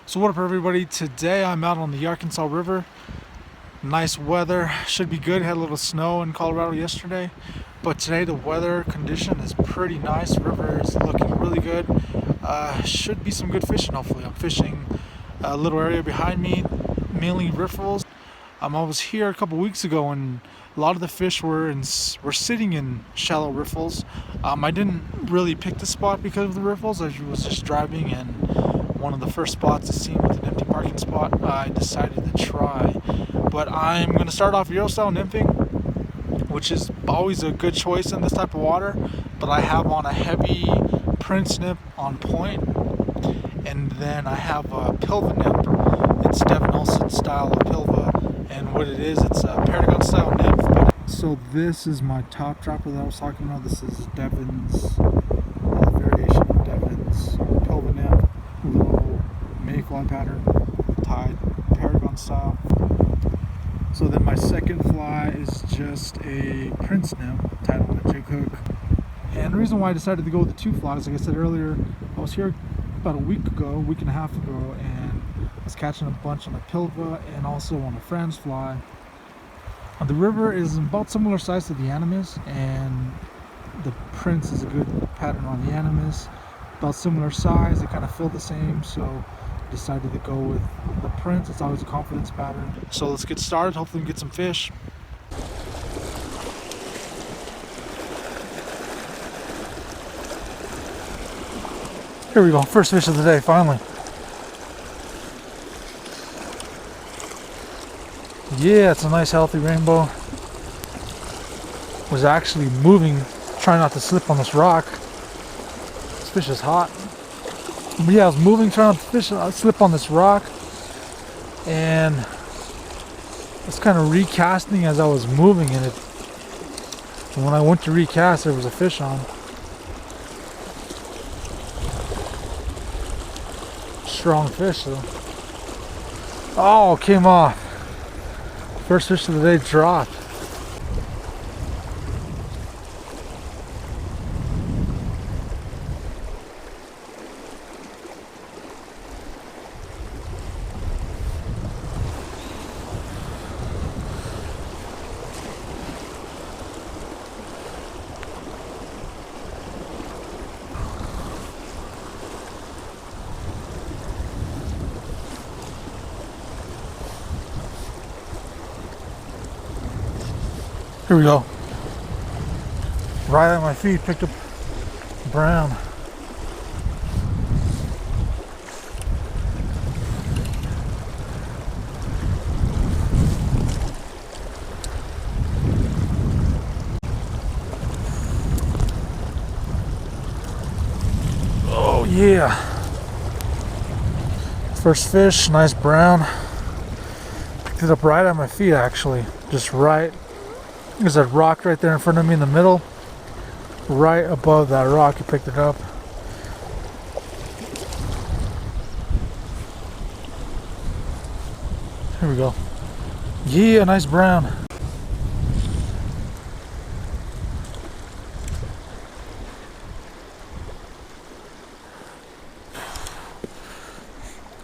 So what up everybody, today I'm out on the Arkansas River. Nice weather, should be good. Had a little snow in Colorado yesterday, but today the weather condition is pretty nice. River is looking really good. Should be some good fishing hopefully. I'm fishing a little area behind me, mainly riffles. I was here a couple weeks ago and a lot of the fish were sitting in shallow riffles. I didn't really pick the spot because of the riffles. I was just driving and one of the first spots is seen with an empty parking spot. I decided to try, but I'm going to start off Euro style nymphing, which is always a good choice in this type of water, but I have on a heavy Prince nymph on point, and then I have a Pilva nymph. It's Devin Olsen style of Pilva, and what it is, it's a Paragon style nymph. So this is my top dropper that I was talking about. This is Devin's variation of Devin's Pilva nymph. Little mayfly pattern, tied Paragon style. So then my second fly is just a Prince nymph tied on a jig hook. And the reason why I decided to go with the two flies, like I said earlier, I was here about a week and a half ago, and I was catching a bunch on a Pilva and also on a Franz fly. The river is about similar size to the Animus, and the Prince is a good pattern on the Animus. About similar size, they kind of feel the same, so I decided to go with the Prince. It's always a confidence pattern. So let's get started. Hopefully we can get some fish. Here we go, first fish of the day, finally. Yeah, it's a nice healthy rainbow. Was actually moving, trying not to slip on this rock. Fish is hot. But yeah, I was moving, trying to slip on this rock, and I was kind of recasting as I was moving, and when I went to recast, there was a fish on. Strong fish though. Oh, came off. First fish of the day dropped. Here we go. Right at my feet, picked up brown. Oh yeah. First fish, nice brown. Picked it up right at my feet actually. Just right. There's that rock right there in front of me in the middle. Right above that rock, you picked it up. Here we go. Yeah, nice brown.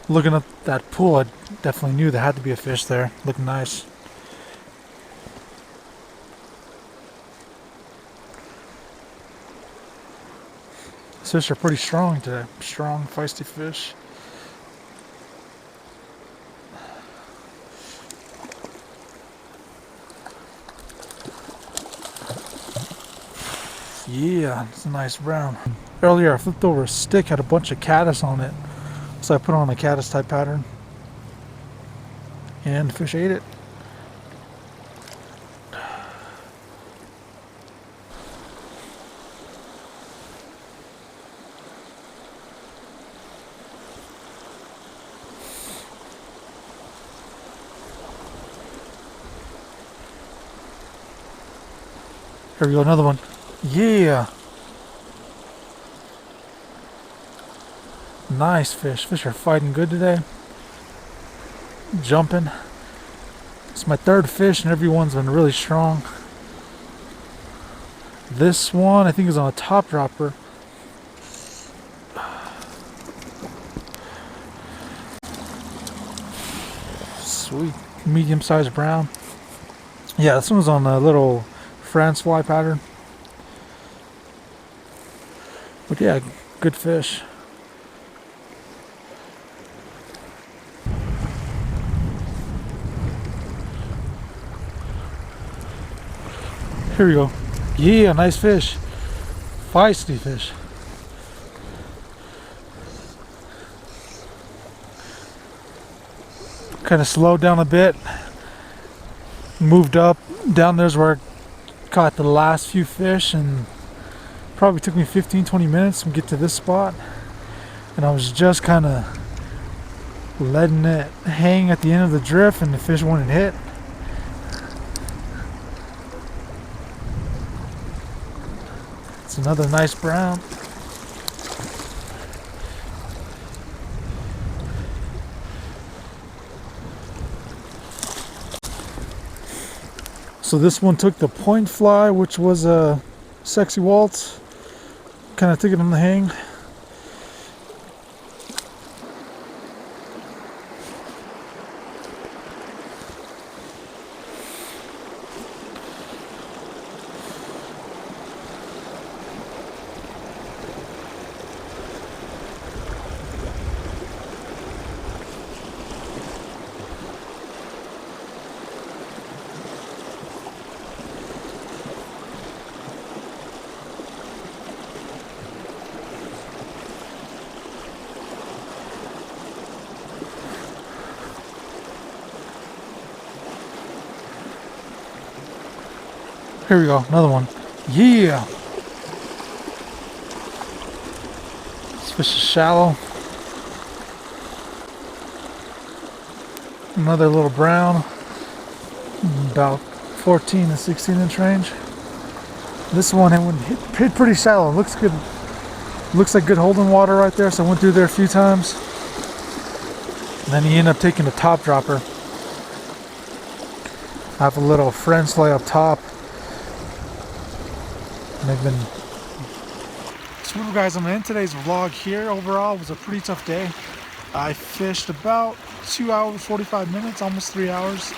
Looking at that pool, I definitely knew there had to be a fish there. Looking nice. Fish are pretty strong today. Strong, feisty fish. Yeah, it's a nice brown. Earlier I flipped over a stick, had a bunch of caddis on it. So I put on a caddis type pattern. And the fish ate it. Here we go, another one. Yeah. Nice fish. Fish are fighting good today. Jumping. It's my third fish and everyone's been really strong. This one I think is on a top dropper. medium-sized brown. Yeah, this one's on a little France fly pattern. But yeah, good fish. Here we go. Yeah, nice fish. Feisty fish. Kind of slowed down a bit. Moved up. Down there's where I caught the last few fish, and probably took me 15-20 minutes to get to this spot. And I was just kind of letting it hang at the end of the drift, and the fish wouldn't hit. It's another nice brown. So this one took the point fly, which was a sexy waltz. Kind of took it on the hang. Here we go, another one. Yeah! This fish is shallow. Another little brown. About 14 to 16 inch range. This one hit pretty shallow. Looks good. Looks like good holding water right there, so I went through there a few times. And then he ended up taking the top dropper. I have a little French fly up top. And they've been... So guys, I'm gonna end today's vlog here. Overall, it was a pretty tough day. I fished about 2 hours, 45 minutes, almost 3 hours.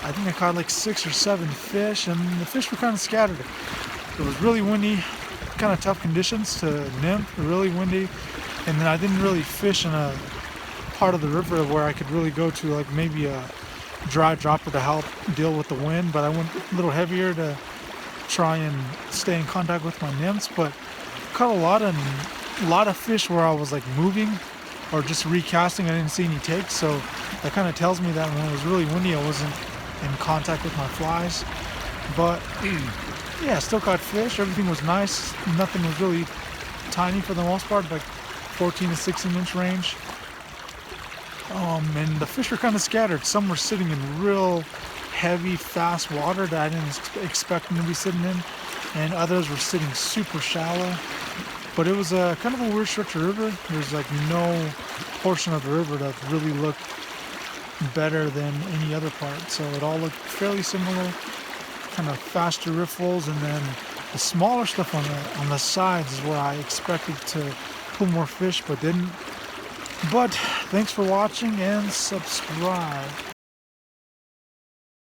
I think I caught like 6 or 7 fish, and the fish were kind of scattered. It was really windy, kind of tough conditions to nymph, really windy. And then I didn't really fish in a part of the river where I could really go to like maybe a dry dropper to help deal with the wind, but I went a little heavier to try and stay in contact with my nymphs. But caught a lot of fish where I was like moving or just recasting. I didn't see any takes, so that kind of tells me that when it was really windy I wasn't in contact with my flies. But yeah, still caught fish. Everything was nice. Nothing was really tiny for the most part, like 14 to 16 inch range. And the fish were kind of scattered. Some were sitting in real heavy, fast water that I didn't expect them to be sitting in, and others were sitting super shallow. But it was a kind of a weird stretch of river. There's like no portion of the river that really looked better than any other part. So it all looked fairly similar, kind of faster riffles, and then the smaller stuff on the sides is where I expected to pull more fish, but didn't. But thanks for watching and subscribe.